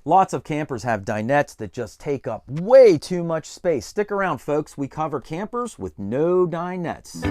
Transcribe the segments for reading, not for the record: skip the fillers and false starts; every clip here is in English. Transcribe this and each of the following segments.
Lots of campers have dinettes that just take up way too much space. Stick around, folks. We cover campers with no dinettes.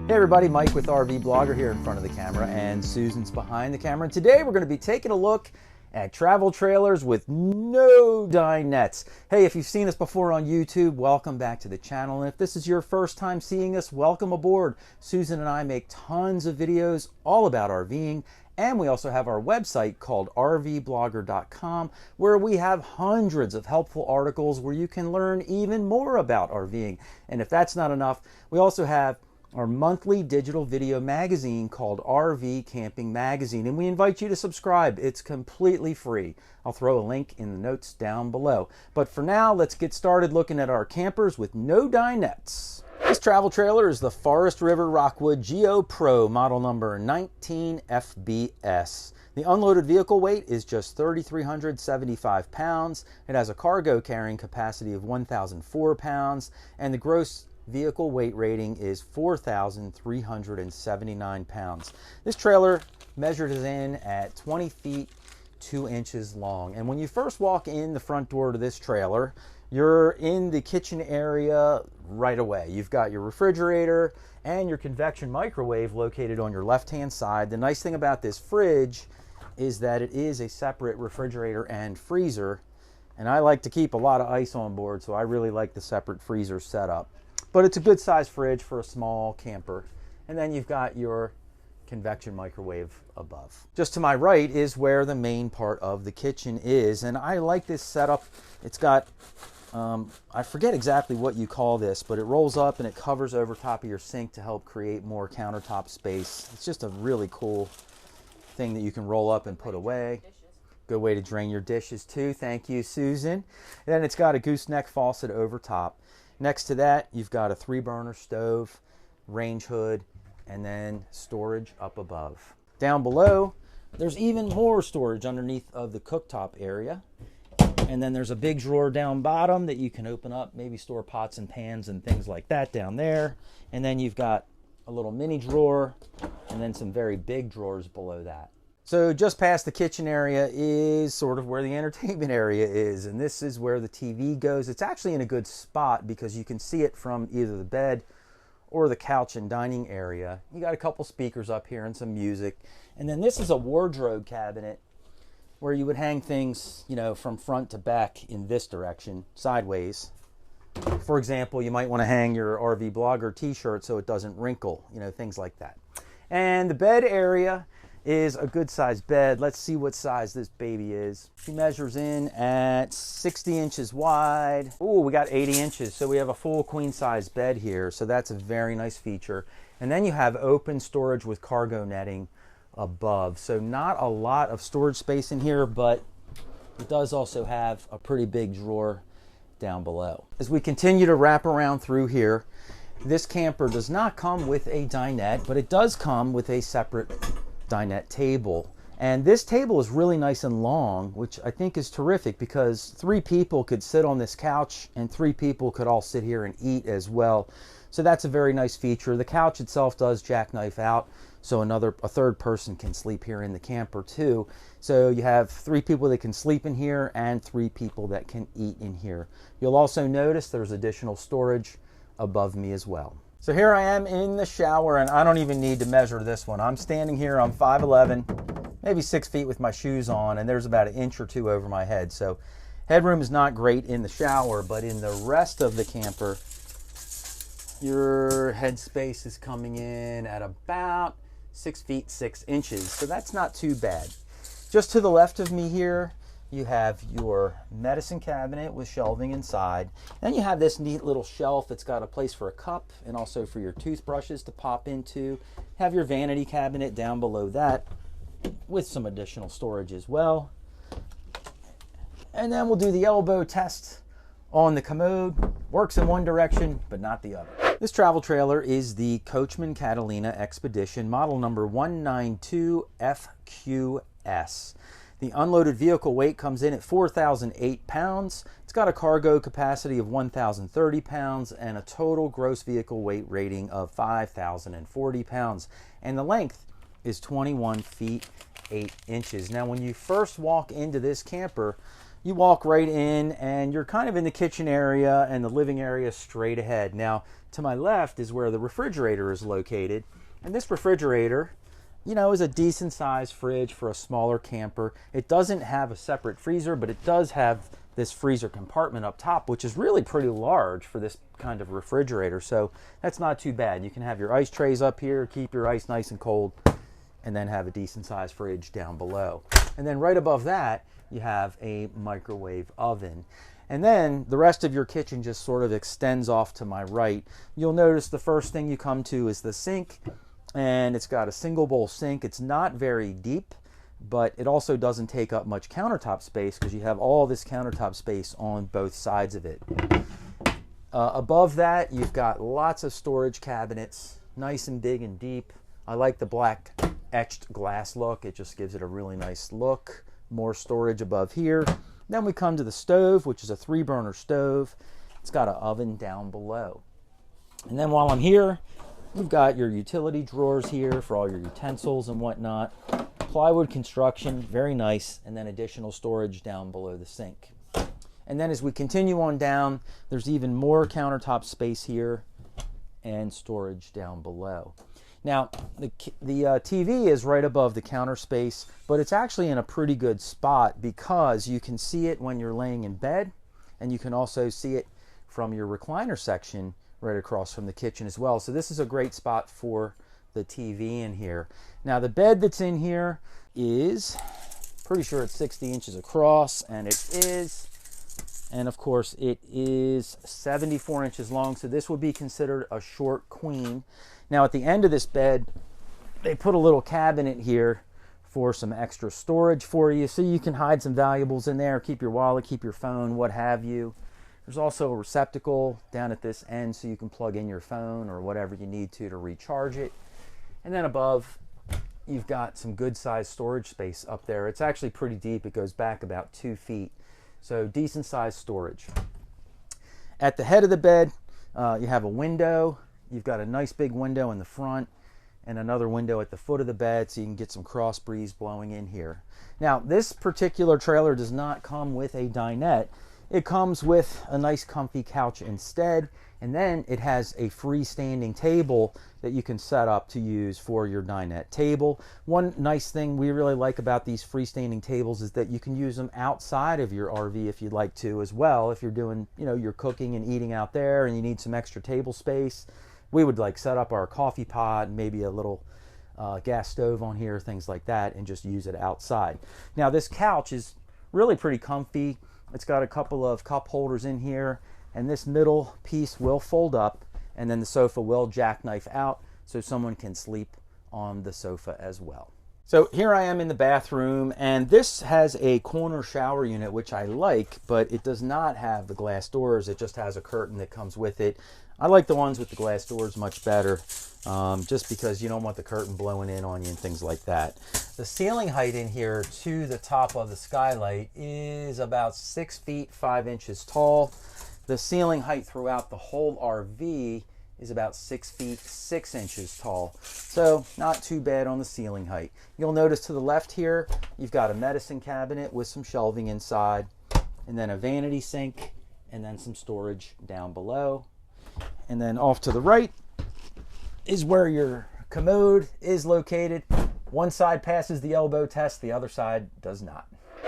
Hey everybody, Mike with RVBlogger here in front of the camera, and Susan's behind the camera. And today we're going to be taking a look at travel trailers with no dinettes. Hey, if you've seen us before on YouTube, welcome back to the channel. And if this is your first time seeing us, welcome aboard. Susan and I make tons of videos all about RVing, and we also have our website called RVBlogger.com, where we have hundreds of helpful articles where you can learn even more about RVing. And if that's not enough, we also have our monthly digital video magazine called RV Camping Magazine, and we invite you to subscribe. It's completely free. I'll throw a link in the notes down below. But for now, let's get started looking at our campers with no dinettes. This travel trailer is the Forest River Rockwood Geo Pro, model number 19FBS. The unloaded vehicle weight is just 3,375 pounds. It has a cargo carrying capacity of 1,004 pounds, and the gross vehicle weight rating is 4,379 pounds. This trailer measured is in at 20 feet 2 inches long. And when you first walk in the front door to this trailer, you're in the kitchen area right away. You've got your refrigerator and your convection microwave located on your left-hand side. The nice thing about this fridge is that it is a separate refrigerator and freezer. And I like to keep a lot of ice on board, so I really like the separate freezer setup. But it's a good size fridge for a small camper. And then you've got your convection microwave above. Just to my right is where the main part of the kitchen is. And I like this setup. It's got, I forget exactly what you call this, but it rolls up and it covers over top of your sink to help create more countertop space. It's just a really cool thing that you can roll up and put away. Good way to drain your dishes too. Thank you, Susan. And then it's got a gooseneck faucet over top. Next to that, you've got a 3-burner stove, range hood, and then storage up above. Down below, there's even more storage underneath of the cooktop area. And then there's a big drawer down bottom that you can open up, maybe store pots and pans and things like that down there. And then you've got a little mini drawer and then some very big drawers below that. So just past the kitchen area is sort of where the entertainment area is, and this is where the TV goes. It's actually in a good spot because you can see it from either the bed or the couch and dining area. You got a couple speakers up here and some music. And then this is a wardrobe cabinet where you would hang things, you know, from front to back in this direction, sideways. For example, you might want to hang your RVBlogger t-shirt so it doesn't wrinkle, you know, things like that. And the bed area is a good sized bed. Let's see what size this baby is. She measures in at 60 inches wide. Oh, we got 80 inches. So we have a full queen size bed here. So that's a very nice feature. And then you have open storage with cargo netting above. So not a lot of storage space in here, but it does also have a pretty big drawer down below. As we continue to wrap around through here, this camper does not come with a dinette, but it does come with a separate dinette table. And this table is really nice and long, which I think is terrific because 3 people could sit on this couch and 3 people could all sit here and eat as well. So that's a very nice feature. The couch itself does jackknife out, so a third person can sleep here in the camper too. So you have 3 people that can sleep in here and 3 people that can eat in here. You'll also notice there's additional storage above me as well. So here I am in the shower, and I don't even need to measure this one. I'm standing here, I'm 5'11", maybe 6 feet with my shoes on, and there's about 1 inch or 2 over my head. So headroom is not great in the shower, but in the rest of the camper, your head space is coming in at about 6 feet 6 inches. So that's not too bad. Just to the left of me here, you have your medicine cabinet with shelving inside. Then you have this neat little shelf. It's got a place for a cup and also for your toothbrushes to pop into. Have your vanity cabinet down below that with some additional storage as well. And then we'll do the elbow test on the commode. Works in one direction, but not the other. This travel trailer is the Coachmen Catalina Expedition, model number 192FQS. The unloaded vehicle weight comes in at 4,008 pounds. It's got a cargo capacity of 1,030 pounds and a total gross vehicle weight rating of 5,040 pounds. And the length is 21 feet 8 inches. Now, when you first walk into this camper, you walk right in and you're kind of in the kitchen area and the living area straight ahead. Now, to my left is where the refrigerator is located. And this refrigerator, you know, is a decent sized fridge for a smaller camper. It doesn't have a separate freezer, but it does have this freezer compartment up top, which is really pretty large for this kind of refrigerator. So that's not too bad. You can have your ice trays up here, keep your ice nice and cold, and then have a decent sized fridge down below. And then right above that, you have a microwave oven. And then the rest of your kitchen just sort of extends off to my right. You'll notice the first thing you come to is the sink, and it's got a single bowl sink. It's not very deep, but it also doesn't take up much countertop space because you have all this countertop space on both sides of it. Above that, you've got lots of storage cabinets, nice and big and deep. I like the black etched glass look. It just gives it a really nice look. More storage above here. Then we come to the stove, which is a 3-burner stove. It's got an oven down below. And then while I'm here, you've got your utility drawers here for all your utensils and whatnot. Plywood construction, very nice, and then additional storage down below the sink. And then as we continue on down, there's even more countertop space here and storage down below. Now, the TV is right above the counter space, but it's actually in a pretty good spot because you can see it when you're laying in bed, and you can also see it from your recliner section right across from the kitchen as well. So this is a great spot for the TV in here. Now, the bed that's in here is, pretty sure it's 60 inches across, and it is. And of course, it is 74 inches long, so this would be considered a short queen. Now, at the end of this bed, they put a little cabinet here for some extra storage for you, so you can hide some valuables in there, keep your wallet, keep your phone, what have you. There's also a receptacle down at this end so you can plug in your phone or whatever you need to recharge it. And then above, you've got some good sized storage space up there. It's actually pretty deep. It goes back about 2 feet. So decent sized storage. At the head of the bed, you have a window. You've got a nice big window in the front and another window at the foot of the bed so you can get some cross breeze blowing in here. Now, this particular trailer does not come with a dinette. It comes with a nice comfy couch instead, and then it has a freestanding table that you can set up to use for your dinette table. One nice thing we really like about these freestanding tables is that you can use them outside of your RV if you'd like to as well. If you're doing, you know, your cooking and eating out there and you need some extra table space, we would like set up our coffee pot and maybe a little gas stove on here, things like that, and just use it outside. Now, this couch is really pretty comfy. It's got a couple of cup holders in here, and this middle piece will fold up, and then the sofa will jackknife out so someone can sleep on the sofa as well. So here I am in the bathroom, and this has a corner shower unit, which I like, but it does not have the glass doors. It just has a curtain that comes with it. I like the ones with the glass doors much better, just because you don't want the curtain blowing in on you and things like that. The ceiling height in here to the top of the skylight is about 6 feet 5 inches tall. The ceiling height throughout the whole RV is about 6 feet 6 inches tall. So not too bad on the ceiling height. You'll notice to the left here, you've got a medicine cabinet with some shelving inside, and then a vanity sink, and then some storage down below. And then off to the right is where your commode is located. One side passes the elbow test, the other side does not.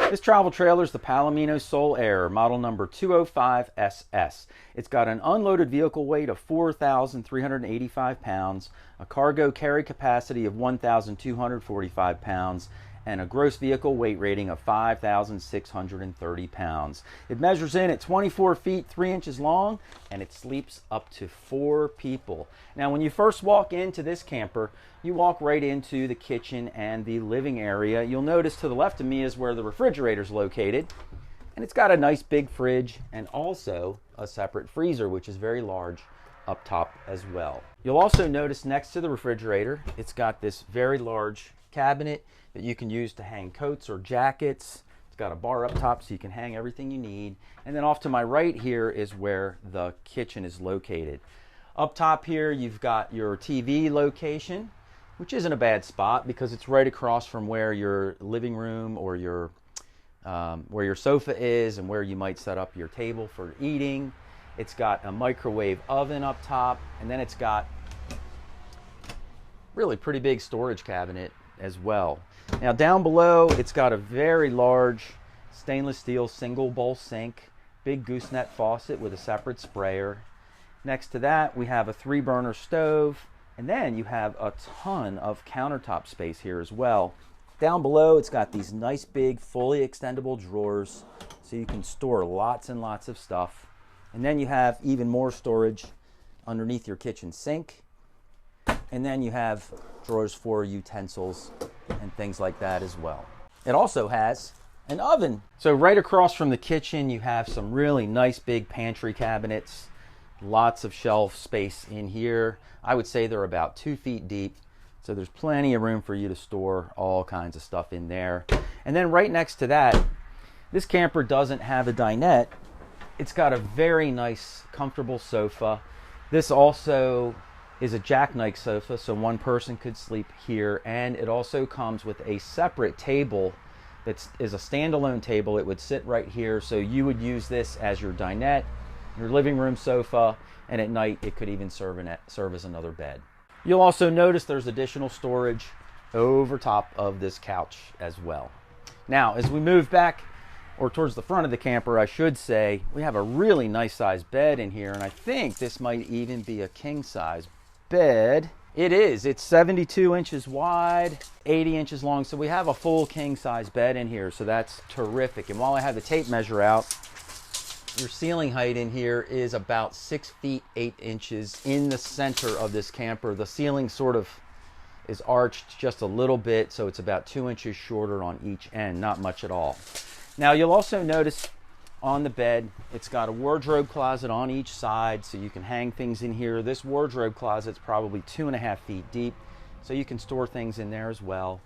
This travel trailer is the Palomino SolAire, model number 205SS. It's got an unloaded vehicle weight of 4,385 pounds, a cargo carry capacity of 1,245 pounds, and a gross vehicle weight rating of 5,630 pounds. It measures in at 24 feet 3 inches long, and it sleeps up to 4 people. Now, when you first walk into this camper, you walk right into the kitchen and the living area. You'll notice to the left of me is where the refrigerator is located, and it's got a nice big fridge and also a separate freezer, which is very large up top as well. You'll also notice next to the refrigerator, it's got this very large cabinet that you can use to hang coats or jackets. It's got a bar up top so you can hang everything you need. And then off to my right here is where the kitchen is located. Up top here, you've got your TV location. which isn't a bad spot because it's right across from where your living room or your where your sofa is and where you might set up your table for eating. It's got a microwave oven up top, and then it's got really pretty big storage cabinet as well. Now down below, it's got a very large stainless steel single bowl sink, big gooseneck faucet with a separate sprayer. Next to that, we have a 3-burner stove, and then you have a ton of countertop space here as well. Down below, it's got these nice big fully extendable drawers, so you can store lots and lots of stuff. And then you have even more storage underneath your kitchen sink. And then you have drawers for utensils and things like that as well. It also has an oven. So right across from the kitchen, you have some really nice big pantry cabinets. Lots of shelf space in here. I would say they're about 2 feet deep. So there's plenty of room for you to store all kinds of stuff in there. And then right next to that, this camper doesn't have a dinette. It's got a very nice, comfortable sofa. This also is a jackknife sofa, so one person could sleep here. And it also comes with a separate table that is a standalone table. It would sit right here, so you would use this as your dinette, your living room sofa, and at night it could even serve as another bed. You'll also notice there's additional storage over top of this couch as well. Now, as we move back, or towards the front of the camper, I should say, we have a really nice size bed in here, and I think this might even be a king size bed. It is. It's 72 inches wide, 80 inches long, so we have a full king size bed in here, so that's terrific. And while I have the tape measure out, your ceiling height in here is about 6 feet 8 inches in the center of this camper. The ceiling sort of is arched just a little bit, so it's about 2 inches shorter on each end, not much at all. Now you'll also notice on the bed, it's got a wardrobe closet on each side, so you can hang things in here. This wardrobe closet's probably 2.5 feet deep, so you can store things in there as well.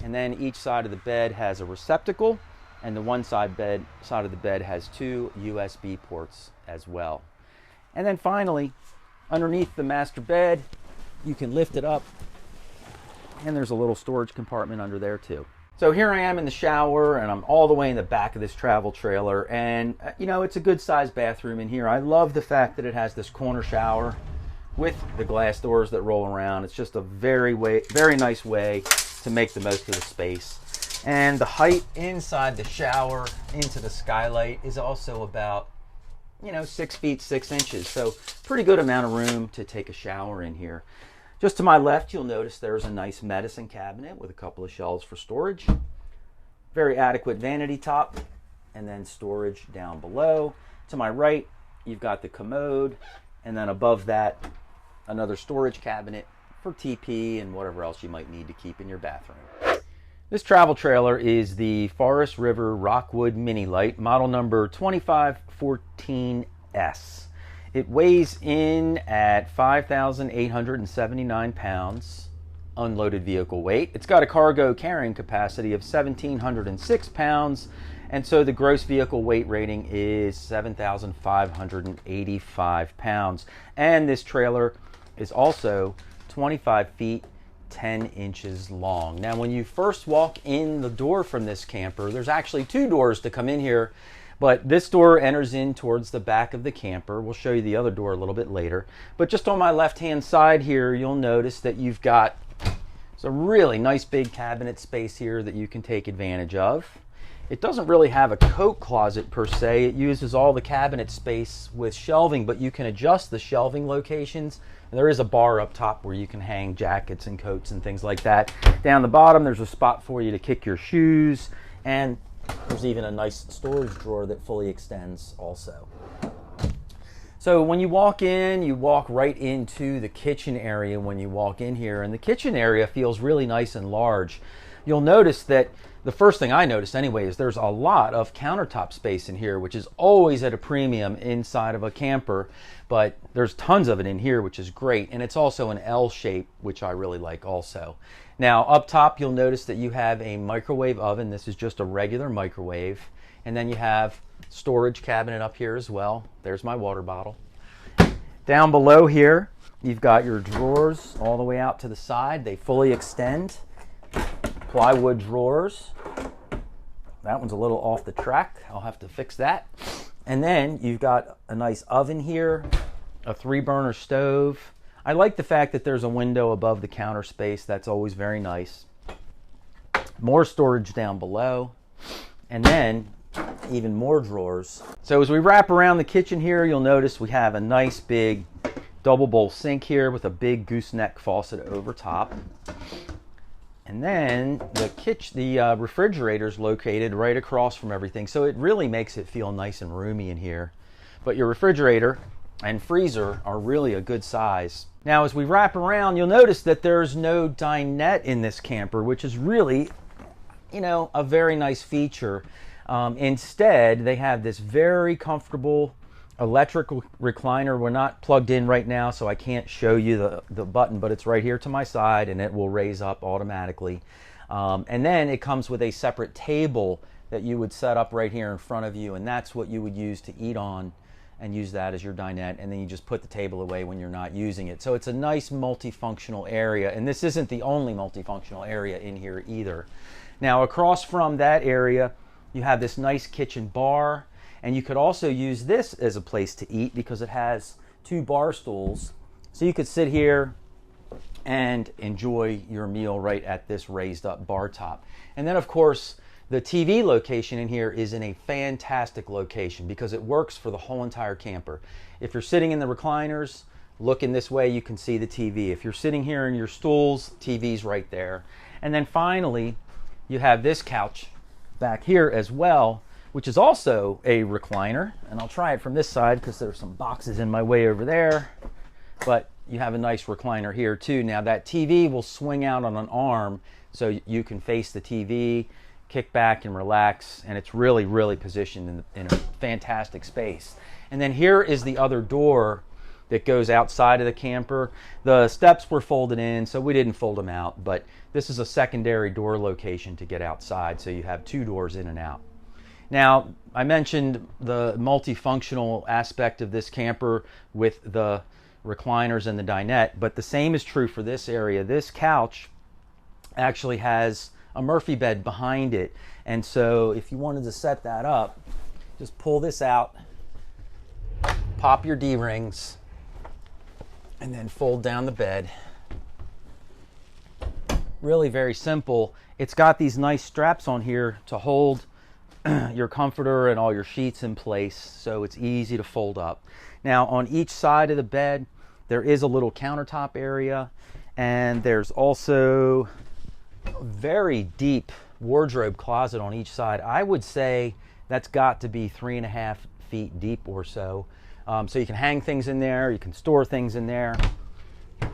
And then each side of the bed has a receptacle, and the one side of the bed has 2 USB ports as well. And then finally, underneath the master bed, you can lift it up, and there's a little storage compartment under there too. So here I am in the shower, and I'm all the way in the back of this travel trailer, and you know, it's a good sized bathroom in here. I love the fact that it has this corner shower with the glass doors that roll around. It's just a very nice way to make the most of the space. And the height inside the shower into the skylight is also about, 6 feet 6 inches. So pretty good amount of room to take a shower in here. Just to my left, you'll notice there's a nice medicine cabinet with a couple of shelves for storage. Very adequate vanity top, and then storage down below. To my right, you've got the commode, and then above that, another storage cabinet for TP and whatever else you might need to keep in your bathroom. This travel trailer is the Forest River Rockwood Mini Lite, model number 2514S. It weighs in at 5,879 pounds, unloaded vehicle weight. It's got a cargo carrying capacity of 1,706 pounds, and so the gross vehicle weight rating is 7,585 pounds. And this trailer is also 25 feet 10 inches long. Now, when you first walk in the door from this camper, there's actually 2 doors to come in here, but this door enters in towards the back of the camper. We'll show you the other door a little bit later. But just on my left-hand side here, you'll notice that you've got a really nice big cabinet space here that you can take advantage of. It doesn't really have a coat closet per se. It uses all the cabinet space with shelving, but you can adjust the shelving locations. And there is a bar up top where you can hang jackets and coats and things like that. Down the bottom, there's a spot for you to kick your shoes, and there's even a nice storage drawer that fully extends also. So when you walk in, you walk right into the kitchen area when you walk in here, and the kitchen area feels really nice and large. You'll notice that the first thing I noticed anyway is there's a lot of countertop space in here, which is always at a premium inside of a camper, but there's tons of it in here, which is great. And it's also an L shape, which I really like also. Now up top, you'll notice that you have a microwave oven. This is just a regular microwave. And then you have storage cabinet up here as well. There's my water bottle. Down below here, you've got your drawers all the way out to the side. They fully extend. Plywood drawers. That one's a little off the track. I'll have to fix that. And then you've got a nice oven here, a 3-burner stove. I like the fact that there's a window above the counter space. That's always very nice. More storage down below. And then even more drawers. So as we wrap around the kitchen here, you'll notice we have a nice big double bowl sink here with a big gooseneck faucet over top. And then the refrigerator is located right across from everything, so it really makes it feel nice and roomy in here. But your refrigerator and freezer are really a good size. Now, as we wrap around, you'll notice that there's no dinette in this camper, which is really, you know, a very nice feature. Instead, they have this very comfortable electrical recliner. We're not plugged in right now, so I can't show you the button, but it's right here to my side and it will raise up automatically. And then it comes with a separate table that you would set up right here in front of you, and that's what you would use to eat on and use that as your dinette, and then you just put the table away when you're not using it. So it's a nice multifunctional area, and this isn't the only multifunctional area in here either. Now, across from that area, you have this nice kitchen bar. And you could also use this as a place to eat because it has 2 bar stools. So you could sit here and enjoy your meal right at this raised up bar top. And then of course, the TV location in here is in a fantastic location because it works for the whole entire camper. If you're sitting in the recliners, looking this way, you can see the TV. If you're sitting here in your stools, TV's right there. And then finally, you have this couch back here as well, which is also a recliner, and I'll try it from this side because there's some boxes in my way over there, but you have a nice recliner here too. Now that TV will swing out on an arm so you can face the TV, kick back and relax, and it's really, really positioned in a fantastic space. And then here is the other door that goes outside of the camper. The steps were folded in, so we didn't fold them out, but this is a secondary door location to get outside, so you have 2 doors in and out. Now, I mentioned the multifunctional aspect of this camper with the recliners and the dinette, but the same is true for this area. This couch actually has a Murphy bed behind it, and so if you wanted to set that up, just pull this out, pop your D-rings, and then fold down the bed. Really very simple. It's got these nice straps on here to hold your comforter and all your sheets in place, so it's easy to fold up. Now on each side of the bed there is a little countertop area, and there's also a very deep wardrobe closet on each side. I would say that's got to be 3.5 feet deep or so. So you can hang things in there, you can store things in there.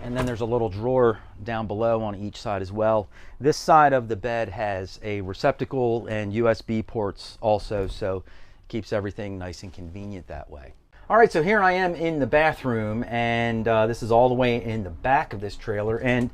And then there's a little drawer down below on each side as well. This side of the bed has a receptacle and USB ports also, so it keeps everything nice and convenient that way. All right, so here I am in the bathroom, and this is all the way in the back of this trailer, and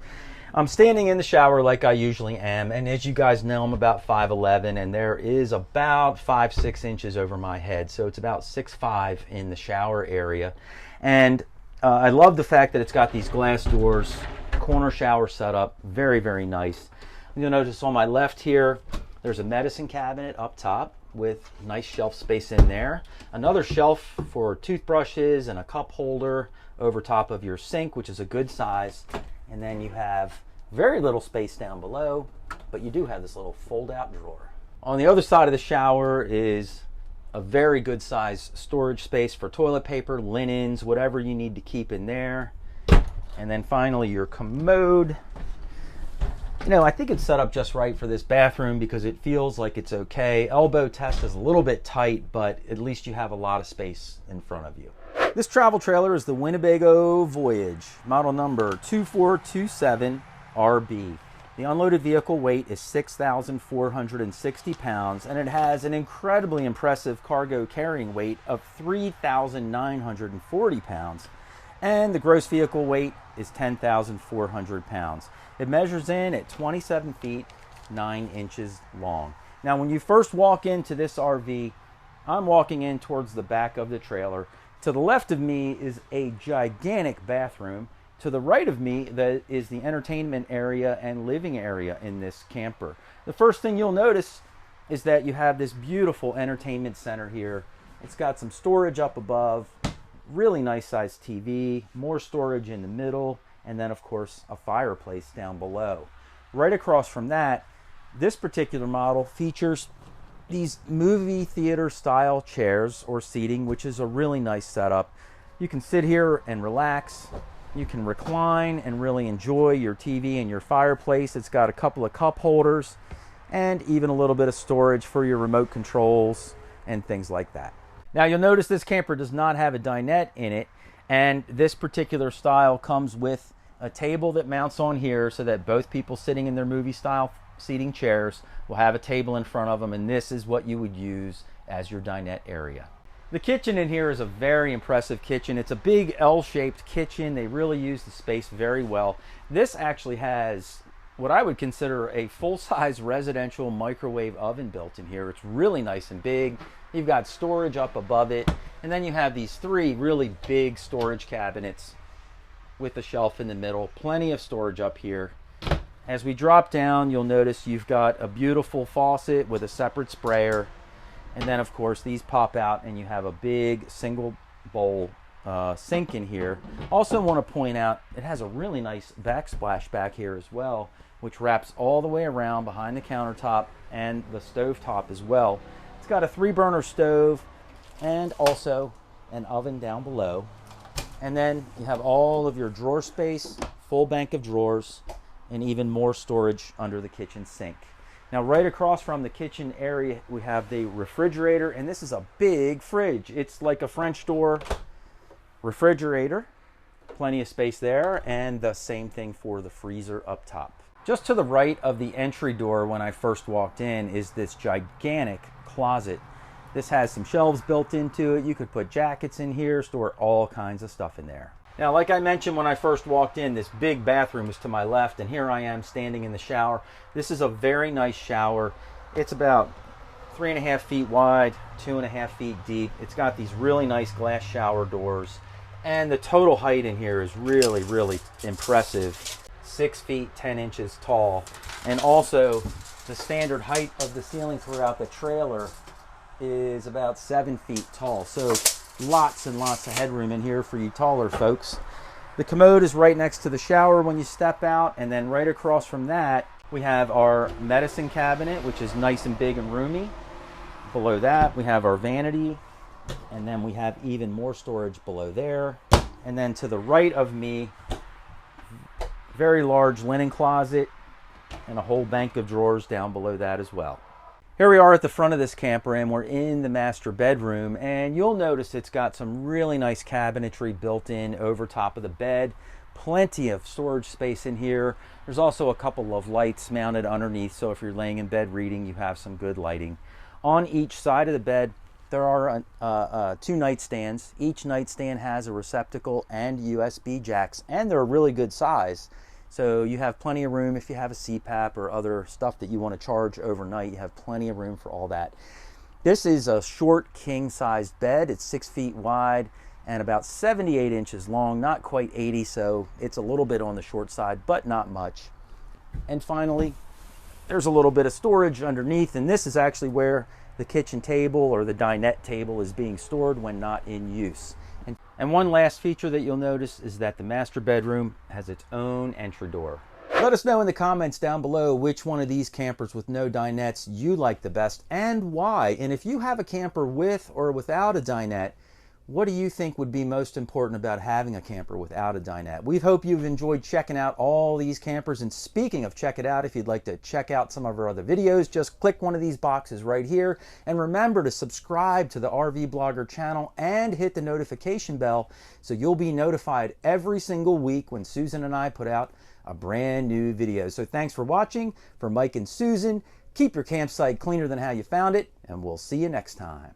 I'm standing in the shower like I usually am, and as you guys know, I'm about 5'11", and there is about 5-6 inches over my head, so it's about 6'5" in the shower area. And I love the fact that it's got these glass doors, corner shower setup, very, very nice. You'll notice on my left here, there's a medicine cabinet up top with nice shelf space in there. Another shelf for toothbrushes and a cup holder over top of your sink, which is a good size. And then you have very little space down below, but you do have this little fold-out drawer. On the other side of the shower is a very good size storage space for toilet paper, linens, whatever you need to keep in there. And then finally your commode. You know, I think it's set up just right for this bathroom because it feels like it's okay. Elbow test is a little bit tight, but at least you have a lot of space in front of you. This travel trailer is the Winnebago Voyage, model number 2427RB. The unloaded vehicle weight is 6,460 pounds, and it has an incredibly impressive cargo carrying weight of 3,940 pounds, and the gross vehicle weight is 10,400 pounds. It measures in at 27 feet 9 inches long. Now, when you first walk into this RV, I'm walking in towards the back of the trailer. To the left of me is a gigantic bathroom, to the right of me, that is the entertainment area and living area in this camper. The first thing you'll notice is that you have this beautiful entertainment center here. It's got some storage up above, really nice sized TV, more storage in the middle, and then of course a fireplace down below. Right across from that, this particular model features these movie theater style chairs or seating, which is a really nice setup. You can sit here and relax. You can recline and really enjoy your TV and your fireplace. It's got a couple of cup holders and even a little bit of storage for your remote controls and things like that. Now you'll notice this camper does not have a dinette in it, and this particular style comes with a table that mounts on here so that both people sitting in their movie style seating chairs will have a table in front of them, and this is what you would use as your dinette area. The kitchen in here is a very impressive kitchen. It's a big L-shaped kitchen. They really use the space very well. This actually has what I would consider a full-size residential microwave oven built in here. It's really nice and big. You've got storage up above it, and then you have these three really big storage cabinets with a shelf in the middle. Plenty of storage up here. As we drop down, you'll notice you've got a beautiful faucet with a separate sprayer. And then of course these pop out and you have a big single bowl sink in here. Also want to point out it has a really nice backsplash back here as well, which wraps all the way around behind the countertop and the stove top as well. It's got a 3-burner stove and also an oven down below. And then you have all of your drawer space, full bank of drawers, and even more storage under the kitchen sink. Now right across from the kitchen area we have the refrigerator, and this is a big fridge. It's like a French door refrigerator. Plenty of space there, and the same thing for the freezer up top. Just to the right of the entry door when I first walked in is this gigantic closet. This has some shelves built into it. You could put jackets in here, store all kinds of stuff in there. Now, like I mentioned when I first walked in, this big bathroom is to my left, and here I am standing in the shower. This is a very nice shower. It's about 3.5 feet wide, 2.5 feet deep. It's got these really nice glass shower doors, and the total height in here is really, really impressive. 6 feet 10 inches tall, and also the standard height of the ceiling throughout the trailer is about 7 feet tall. So lots and lots of headroom in here for you taller folks. The commode is right next to the shower when you step out, and then right across from that we have our medicine cabinet, which is nice and big and roomy. Below that we have our vanity, and then we have even more storage below there. And then to the right of me, very large linen closet and a whole bank of drawers down below that as well. Here we are at the front of this camper, and we're in the master bedroom, and you'll notice it's got some really nice cabinetry built in over top of the bed. Plenty of storage space in here. There's also a couple of lights mounted underneath, so if you're laying in bed reading, you have some good lighting. On each side of the bed there are 2 nightstands. Each nightstand has a receptacle and USB jacks, and they're a really good size. So you have plenty of room if you have a CPAP or other stuff that you want to charge overnight. You have plenty of room for all that. This is a short king-sized bed. It's 6 feet wide and about 78 inches long, not quite 80, so it's a little bit on the short side, but not much. And finally, there's a little bit of storage underneath, and this is actually where the kitchen table or the dinette table is being stored when not in use. And one last feature that you'll notice is that the master bedroom has its own entry door. Let us know in the comments down below which one of these campers with no dinettes you like the best and why. And if you have a camper with or without a dinette, what do you think would be most important about having a camper without a dinette? We hope you've enjoyed checking out all these campers. And speaking of check it out, if you'd like to check out some of our other videos, just click one of these boxes right here. And remember to subscribe to the RVBlogger channel and hit the notification bell so you'll be notified every single week when Susan and I put out a brand new video. So thanks for watching. For Mike and Susan, keep your campsite cleaner than how you found it, and we'll see you next time.